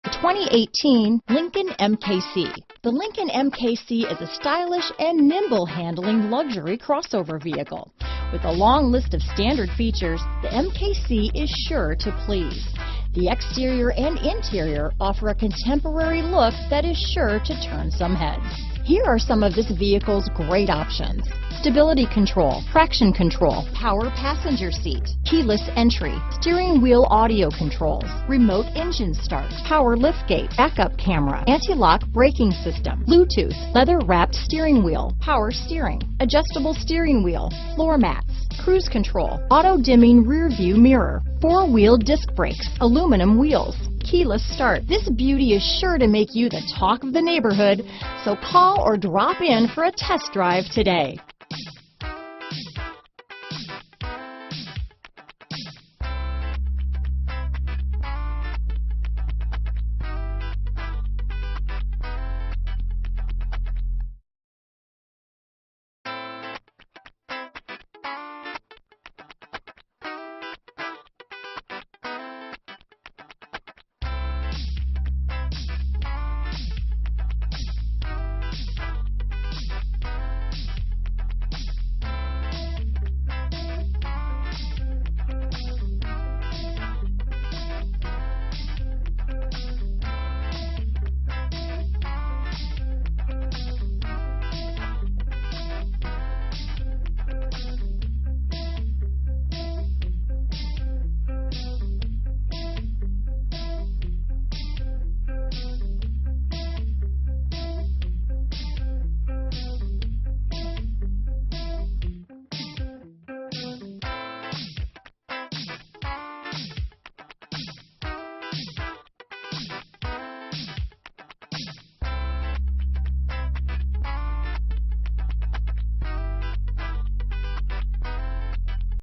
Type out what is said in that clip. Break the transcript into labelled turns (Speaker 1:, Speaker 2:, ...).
Speaker 1: The 2018 Lincoln MKC. The Lincoln MKC is a stylish and nimble handling luxury crossover vehicle. With a long list of standard features, the MKC is sure to please. The exterior and interior offer a contemporary look that is sure to turn some heads. Here are some of this vehicle's great options: stability control, traction control, power passenger seat, keyless entry, steering wheel audio controls, remote engine start, power liftgate, backup camera, anti-lock braking system, Bluetooth, leather-wrapped steering wheel, power steering, adjustable steering wheel, floor mats, cruise control, auto-dimming rear view mirror, four-wheel disc brakes, aluminum wheels, keyless start. This beauty is sure to make you the talk of the neighborhood, so call or drop in for a test drive today.